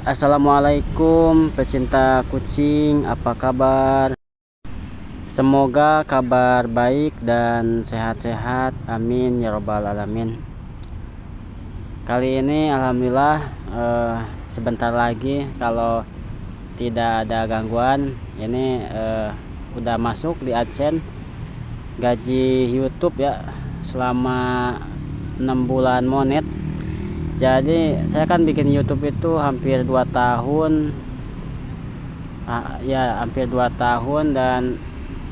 Assalamualaikum pecinta kucing, apa kabar? Semoga kabar baik dan sehat-sehat, amin ya robbal alamin. Kali ini alhamdulillah sebentar lagi kalau tidak ada gangguan ini udah masuk di AdSense gaji YouTube ya, selama 6 bulan monet. Jadi saya kan bikin YouTube itu hampir 2 tahun ya, hampir 2 tahun dan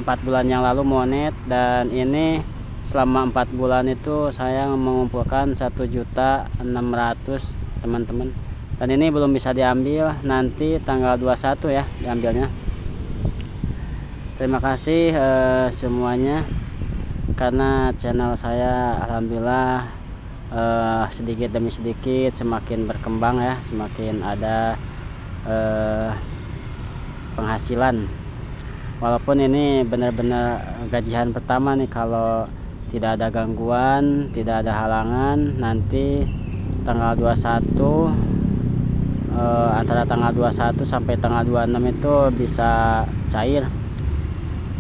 4 bulan yang lalu monet. Dan ini selama 4 bulan itu saya mengumpulkan 1.600.000 teman-teman. Dan ini belum bisa diambil, nanti tanggal 21 ya diambilnya. Terima kasih semuanya, karena channel saya alhamdulillah sedikit demi sedikit semakin berkembang ya, semakin ada penghasilan. Walaupun ini benar-benar gajian pertama nih, kalau tidak ada gangguan, tidak ada halangan, nanti tanggal 21 antara tanggal 21 sampai tanggal 26 itu bisa cair.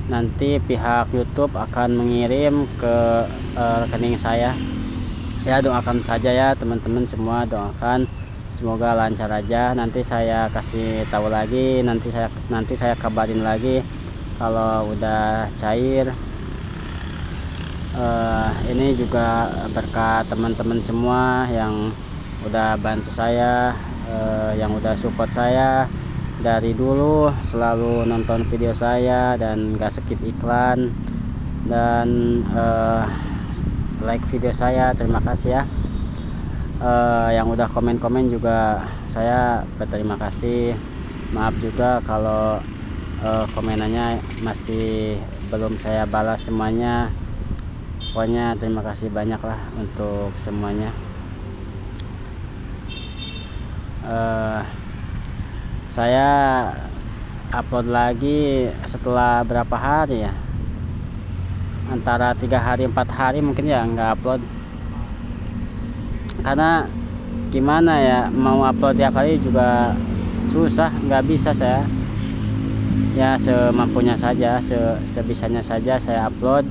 Nanti pihak YouTube akan mengirim ke rekening saya. Ya, doakan saja ya teman-teman semua, doakan semoga lancar aja. Nanti saya kasih tahu lagi, nanti saya kabarin lagi kalau udah cair. Ini juga berkat teman-teman semua yang udah bantu saya, yang udah support saya dari dulu, selalu nonton video saya dan gak skip iklan, dan like video saya. Terima kasih ya. Yang udah komen-komen juga saya berterima kasih. Maaf juga kalau komenannya masih belum saya balas semuanya. Pokoknya terima kasih banyak lah untuk semuanya. Saya upload lagi setelah berapa hari ya, antara 3 hari 4 hari mungkin ya nggak upload. Karena gimana ya, mau upload tiap hari juga susah, nggak bisa saya ya, semampunya saja, sebisanya saja saya upload.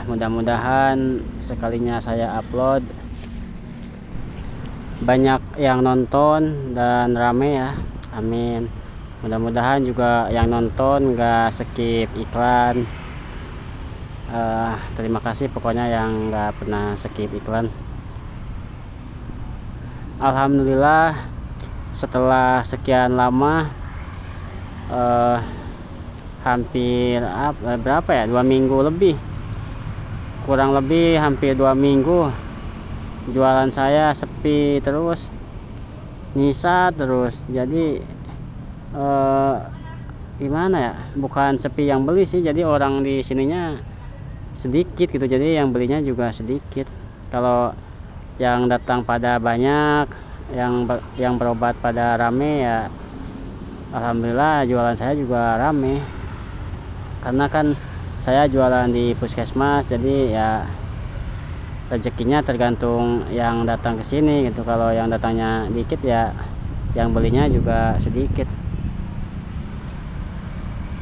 Mudah-mudahan sekalinya saya upload banyak yang nonton dan rame ya, amin. Mudah-mudahan juga yang nonton nggak skip iklan. Terima kasih pokoknya yang nggak pernah skip iklan. Alhamdulillah setelah sekian lama, hampir berapa ya, 2 minggu lebih, kurang lebih hampir 2 minggu jualan saya sepi terus, nyisa terus. Jadi gimana ya, bukan sepi yang beli sih, jadi orang di sininya sedikit gitu, jadi yang belinya juga sedikit. Kalau yang datang pada banyak, yang berobat pada rame ya, alhamdulillah jualan saya juga rame. Karena kan saya jualan di puskesmas, jadi ya rezekinya tergantung yang datang ke sini gitu. Kalau yang datangnya dikit ya yang belinya juga sedikit.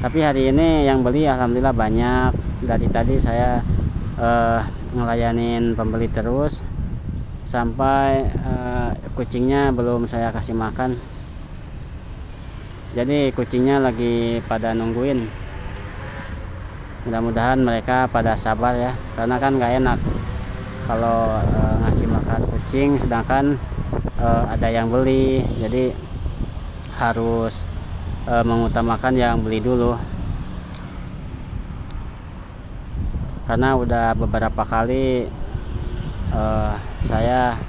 Tapi hari ini yang beli alhamdulillah banyak. Dari tadi saya ngelayanin pembeli terus, sampai kucingnya belum saya kasih makan. Jadi kucingnya lagi pada nungguin. Mudah-mudahan mereka pada sabar ya, karena kan gak enak kalau ngasih makan kucing sedangkan ada yang beli. Jadi harus mengutamakan yang beli dulu. Karena udah beberapa kali saya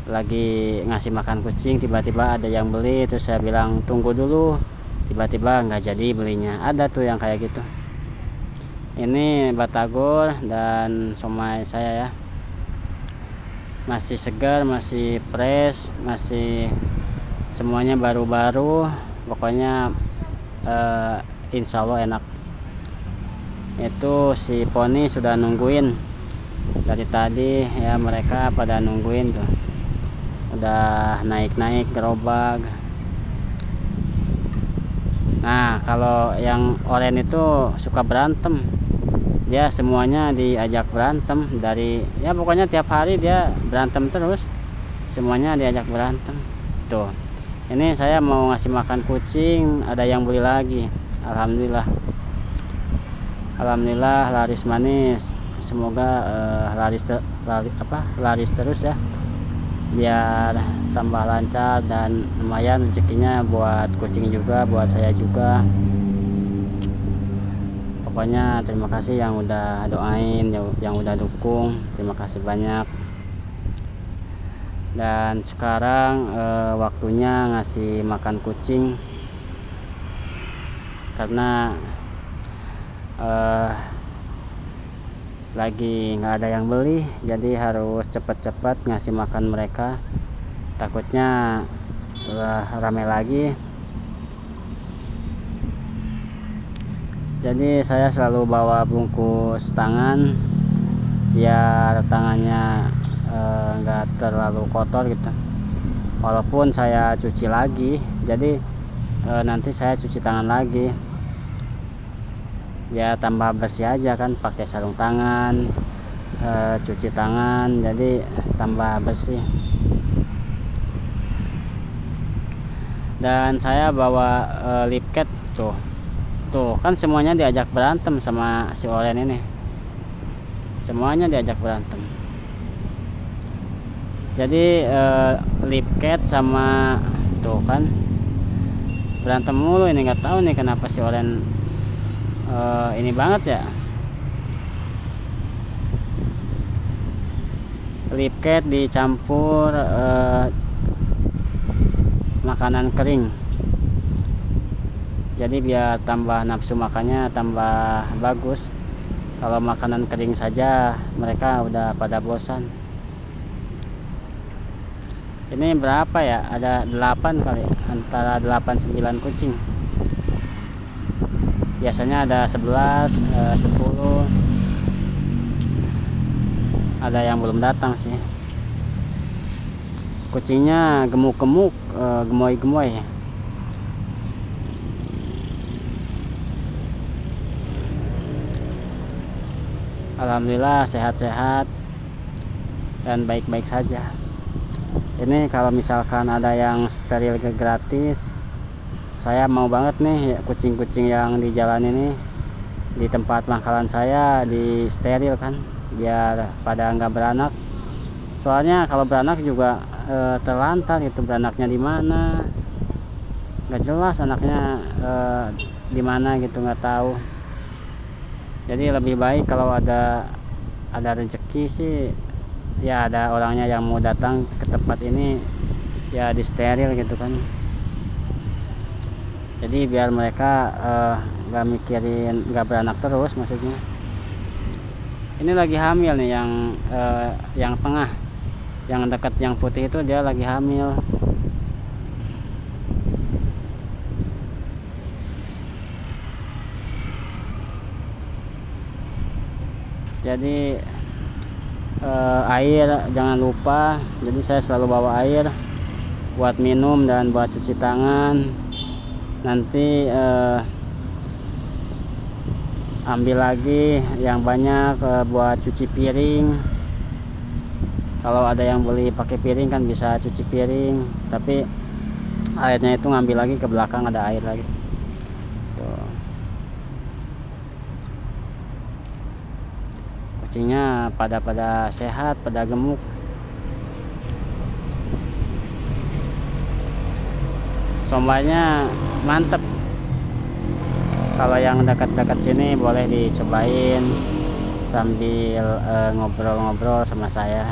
lagi ngasih makan kucing, tiba-tiba ada yang beli, terus saya bilang tunggu dulu, tiba-tiba nggak jadi belinya. Ada tuh yang kayak gitu. Ini batagor dan somai saya ya, masih segar, masih fresh, masih semuanya baru-baru. Pokoknya insya Allah enak. Itu si poni sudah nungguin dari tadi ya, mereka pada nungguin tuh. udah naik-naik gerobak. Nah, kalau yang oren itu suka berantem, dia semuanya diajak berantem. Dari ya pokoknya tiap hari dia berantem terus, semuanya diajak berantem. Tuh, ini saya mau ngasih makan kucing, ada yang beli lagi. Alhamdulillah, alhamdulillah laris manis. Semoga laris terus ya, biar tambah lancar dan lumayan rezekinya buat kucing juga, buat saya juga. Pokoknya terima kasih yang udah doain, yang udah dukung, terima kasih banyak. Dan sekarang waktunya ngasih makan kucing, karena lagi nggak ada yang beli, jadi harus cepat-cepat ngasih makan mereka, takutnya rame lagi. Jadi saya selalu bawa bungkus tangan biar tangannya nggak terlalu kotor gitu, walaupun saya cuci lagi. Jadi nanti saya cuci tangan lagi biar tambah bersih aja kan, pakai sarung tangan, cuci tangan, jadi tambah bersih. Dan saya bawa lip cat tuh kan, semuanya diajak berantem sama si oren ini, semuanya diajak berantem. Jadi lip cat sama tuh kan berantem mulu. Ini nggak tahu nih kenapa si oren ini banget ya. Lip cat dicampur makanan kering, jadi biar tambah nafsu makannya, tambah bagus. Kalau makanan kering saja mereka udah pada bosan. Ini berapa ya, ada 8 kali, antara 8-9 kucing. Biasanya ada 11, 10. Ada yang belum datang sih. Kucingnya gemuk-gemuk, gemoy-gemoy. Alhamdulillah sehat-sehat dan baik-baik saja. Ini kalau misalkan ada yang steril gratis, saya mau banget nih kucing-kucing yang di jalan ini, di tempat pangkalan saya, di steril kan, biar pada nggak beranak. Soalnya kalau beranak juga terlantar gitu, beranaknya di mana nggak jelas, anaknya di mana gitu nggak tahu. Jadi lebih baik kalau ada rezeki sih ya, ada orangnya yang mau datang ke tempat ini ya, di steril gitu kan. Jadi biar mereka nggak mikirin, nggak beranak terus maksudnya. Ini lagi hamil nih yang tengah, yang dekat yang putih itu, dia lagi hamil. Jadi air jangan lupa. Jadi saya selalu bawa air buat minum dan buat cuci tangan. Nanti ambil lagi yang banyak buat cuci piring. Kalau ada yang beli pakai piring kan bisa cuci piring, tapi airnya itu ngambil lagi ke belakang, ada air lagi tuh. Kucingnya pada sehat, pada gemuk. Sombanya mantep. Kalau yang dekat-dekat sini boleh dicobain sambil ngobrol-ngobrol sama saya.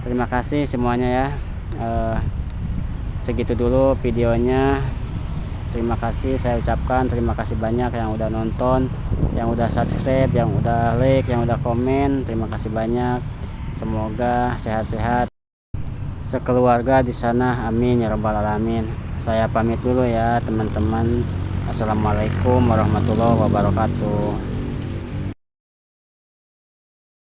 Terima kasih semuanya ya. Segitu dulu videonya. Terima kasih saya ucapkan, terima kasih banyak yang udah nonton, yang udah subscribe, yang udah like, yang udah komen. Terima kasih banyak. Semoga sehat-sehat sekeluarga di sana, amin ya rabbal alamin. Saya pamit dulu ya teman-teman. Assalamualaikum warahmatullahi wabarakatuh.